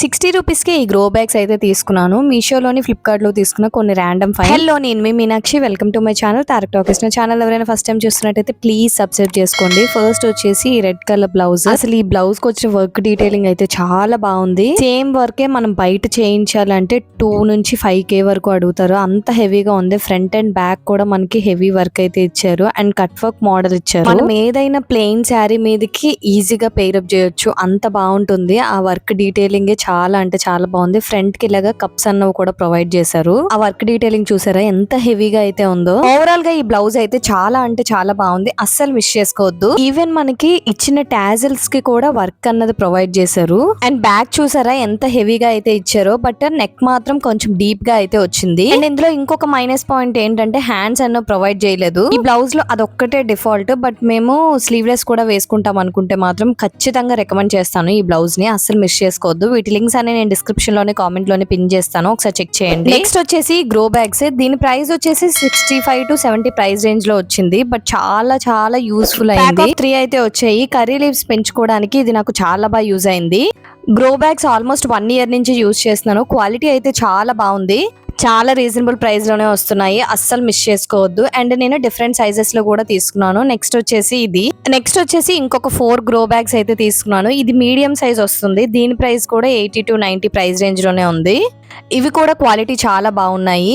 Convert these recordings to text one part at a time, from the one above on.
60 రూపీస్‌కే ఈ grow bags అయితే తీసుకున్నాను. మీషోలోని, ఫ్లిప్‌కార్ట్‌లో తీసుకున్న కొన్ని ర్యాండమ్ ఫైండ్. హలో, నేను మీ Meenakshi. Welcome to my channel Tarak talkies. నా ఛానల్ ఎవరైనా ఫస్ట్ టైం చూస్తున్నట్టయితే ప్లీజ్ సబ్స్క్రైబ్ చేసుకోండి. ఫస్ట్ వచ్చేసి ఈ రెడ్ కలర్ బ్లౌజ్. అసలు ఈ బ్లౌజ్ కి వచ్చిన వర్క్ డీటెయిలింగ్ అయితే చాలా బాగుంది. సేమ్ వర్కే మనం బయట చేయించాలంటే 2 నుంచి 5K వరకు అడుగుతారు. అంత హెవీగా ఉంది. ఫ్రంట్ అండ్ బ్యాక్ కూడా మనకి హెవీ వర్క్ అయితే ఇచ్చారు అండ్ కట్ వర్క్ మోడల్ ఇచ్చారు. మనం ఏదైనా ప్లెయిన్ శారీ మీదకి ఈజీగా పేరప్ చేయొచ్చు. అంత బాగుంటుంది. ఆ వర్క్ డీటెయిలింగ్ చాలా అంటే చాలా బాగుంది. ఫ్రంట్ కి ఇలాగా కప్స్ అన్నవి కూడా ప్రొవైడ్ చేశారు. ఆ వర్క్ డీటెయిలింగ్ చూసారా ఎంత హెవీగా అయితే ఉందో. ఓవరాల్ గా ఈ బ్లౌజ్ అయితే చాలా అంటే చాలా బాగుంది. అస్సలు మిస్ చేసుకోవద్దు. ఈవెన్ మనకి ఇచ్చిన టాజిల్స్ కి కూడా వర్క్ అన్నది ప్రొవైడ్ చేశారు. అండ్ బ్యాక్ చూసారా ఎంత హెవీగా అయితే ఇచ్చారో. బట్ నెక్ మాత్రం కొంచెం డీప్ గా అయితే వచ్చింది. అండ్ ఇందులో ఇంకొక మైనస్ పాయింట్ ఏంటంటే హ్యాండ్స్ అన్నో ప్రొవైడ్ చేయలేదు. ఈ బ్లౌజ్ లో అదొక్కటే డిఫాల్ట్. బట్ మేము స్లీవ్లెస్ కూడా వేసుకుంటాం అనుకుంటే మాత్రం ఖచ్చితంగా రికమెండ్ చేస్తాను ఈ బ్లౌజ్ ని. అస్సలు మిస్ చేసుకోవద్దు. వీటి లింక్స్ అని నేను డిస్క్రిప్షన్ లోనే కామెంట్ లోనే పిన్ చేస్తాను. ఒకసారి చెక్ చేయండి. నెక్స్ట్ వచ్చేసి గ్రో బ్యాగ్స్. దీని ప్రైస్ వచ్చేసి 65 to 70 ప్రైస్ రేంజ్ లో వచ్చింది. బట్ చాలా చాలా యూస్ఫుల్ అయింది. 3 అయితే వచ్చాయి. కర్రీ లీవ్స్ పెంచుకోవడానికి ఇది నాకు చాలా బాగా యూజ్ అయింది. గ్రో బ్యాగ్స్ ఆల్మోస్ట్ 1 ఇయర్ నుంచి యూజ్ చేస్తున్నాను. క్వాలిటీ అయితే చాలా బాగుంది. చాలా రీజనబుల్ ప్రైస్ లోనే వస్తున్నాయి. అస్సలు మిస్ చేసుకోవద్దు. అండ్ నేను డిఫరెంట్ సైజెస్ లో కూడా తీసుకున్నాను. నెక్స్ట్ వచ్చేసి ఇంకొక 4 గ్రో బ్యాగ్స్ అయితే తీసుకున్నాను. ఇది మీడియం సైజ్ వస్తుంది. దీని ప్రైస్ కూడా 80 to 90 ప్రైస్ రేంజ్ లోనే ఉంది. ఇవి కూడా క్వాలిటీ చాలా బాగున్నాయి.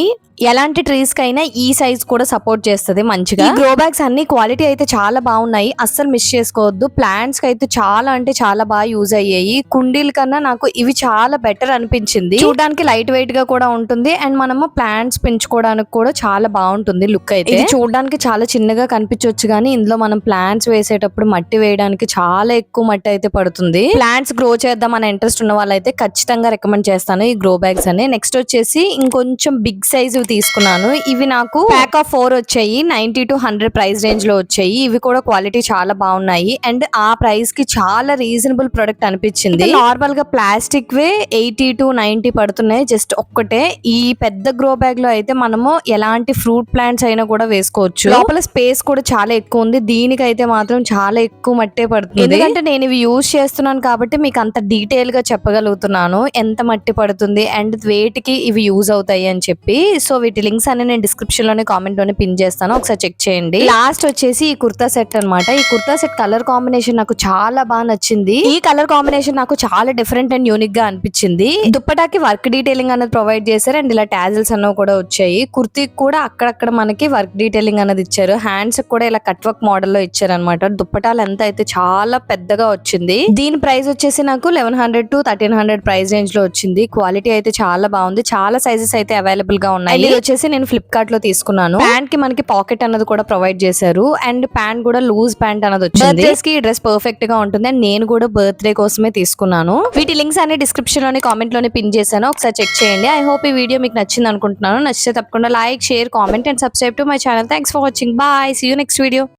ఎలాంటి ట్రీస్ కైనా ఈ సైజ్ కూడా సపోర్ట్ చేస్తుంది మంచిగా. ఈ గ్రో బ్యాగ్స్ అన్ని క్వాలిటీ అయితే చాలా బాగున్నాయి. అస్సలు మిస్ చేసుకోవద్దు. ప్లాంట్స్ కి అయితే చాలా అంటే చాలా బాగా యూజ్ అయ్యాయి. కుండీల కన్నా నాకు ఇవి చాలా బెటర్ అనిపించింది. చూడడానికి లైట్ వెయిట్ గా కూడా ఉంటుంది. అండ్ మనము ప్లాంట్స్ పెంచుకోవడానికి కూడా చాలా బాగుంటుంది లుక్ అయితే. ఇది చూడడానికి చాలా చిన్నగా కనిపించవచ్చు కానీ ఇందులో మనం ప్లాంట్స్ వేసేటప్పుడు మట్టి వేయడానికి చాలా ఎక్కువ మట్టి అయితే పడుతుంది. ప్లాంట్స్ గ్రో చేద్దాం అనే ఇంట్రెస్ట్ ఉన్న వాళ్ళైతే ఖచ్చితంగా రికమెండ్ చేస్తాను ఈ గ్రో బ్యాగ్స్ అని. నెక్స్ట్ వచ్చేసి ఇంకొంచెం బిగ్ సైజ్ తీసుకున్నాను. ఇవి నాకు ప్యాక్ ఆఫ్ 4 వచ్చాయి. 90 to 100 ప్రైస్ రేంజ్ లో వచ్చాయి. ఇవి కూడా క్వాలిటీ చాలా బాగున్నాయి. అండ్ ఆ ప్రైస్ కి చాలా రీజనబుల్ ప్రొడక్ట్ అనిపించింది. నార్మల్ గా ప్లాస్టిక్ వే 80 to 90 పడుతున్నాయి. జస్ట్ ఒక్కటే. ఈ పెద్ద గ్రో బ్యాగ్ లో అయితే మనము ఎలాంటి ఫ్రూట్ ప్లాంట్స్ అయినా కూడా వేసుకోవచ్చు. లోపల స్పేస్ కూడా చాలా ఎక్కువ ఉంది. దీనికైతే మాత్రం చాలా ఎక్కువ మట్టే పడుతుంది. ఎందుకంటే నేను ఇవి యూజ్ చేస్తున్నాను కాబట్టి మీకు అంత డీటెయిల్ గా చెప్పగలుగుతున్నాను ఎంత మట్టి పడుతుంది అండ్ వేటికి ఇవి యూజ్ అవుతాయి అని చెప్పి. సో వీటి లింక్స్ అన్ని నేను డిస్క్రిప్షన్ లోనే కామెంట్ లోనే పిన్ చేస్తాను. ఒకసారి చెక్ చేయండి. లాస్ట్ వచ్చేసి ఈ కుర్తా సెట్ అన్నమాట. ఈ కుర్తా సెట్ కలర్ కాంబినేషన్ నాకు చాలా బాగా నచ్చింది. ఈ కలర్ కాంబినేషన్ నాకు చాలా డిఫరెంట్ అండ్ యూనిక్ గా అనిపించింది. దుప్పటాకి వర్క్ డీటెయిలింగ్ అనేది ప్రొవైడ్ చేశారు. అండ్ ఇలా టాజిల్స్ అన్నవి కూడా వచ్చాయి. కుర్తీకి కూడా అక్కడక్కడ మనకి వర్క్ డీటెయిలింగ్ అనేది ఇచ్చారు. హ్యాండ్స్ కూడా ఇలా కట్ వర్క్ మోడల్ లో ఇచ్చారు అనమాట. దుప్పటాలు ఎంత అయితే చాలా పెద్దగా వచ్చింది. దీని ప్రైస్ వచ్చేసి నాకు 1100 to 1300 ప్రైస్ రేంజ్ లో వచ్చింది. క్వాలిటీ అయితే చాలా బాగుంది. చాలా సైజెస్ అయితే అవైలబుల్ గా ఉన్నాయి. ఇది వచ్చేసి నేను ఫ్లిప్కార్ట్ లో తీసుకున్నాను. ప్యాంట్ కి మనకి పాకెట్ అన్నది కూడా ప్రొవైడ్ చేశారు. అండ్ ప్యాంట్ కూడా లూజ్ ప్యాంట్ అన్నది వచ్చింది. బర్త్డేస్ కి ఈ డ్రెస్ పర్ఫెక్ట్ గా ఉంటుంది. అండ్ నేను కూడా బర్త్డే కోసమే తీసుకున్నాను. వీటి లింక్స్ అన్ని డిస్క్రిప్షన్ లోని కామెంట్ లోనే పిన్ చేశాను. ఒకసారి చెక్ చేయండి. ఐ హోప్ ఈ వీడియో మీకు నచ్చింది అనుకుంటున్నాను. నచ్చితే తప్పకుండా like, share, comment and subscribe to my channel. Thanks for watching. Bye. See you next video.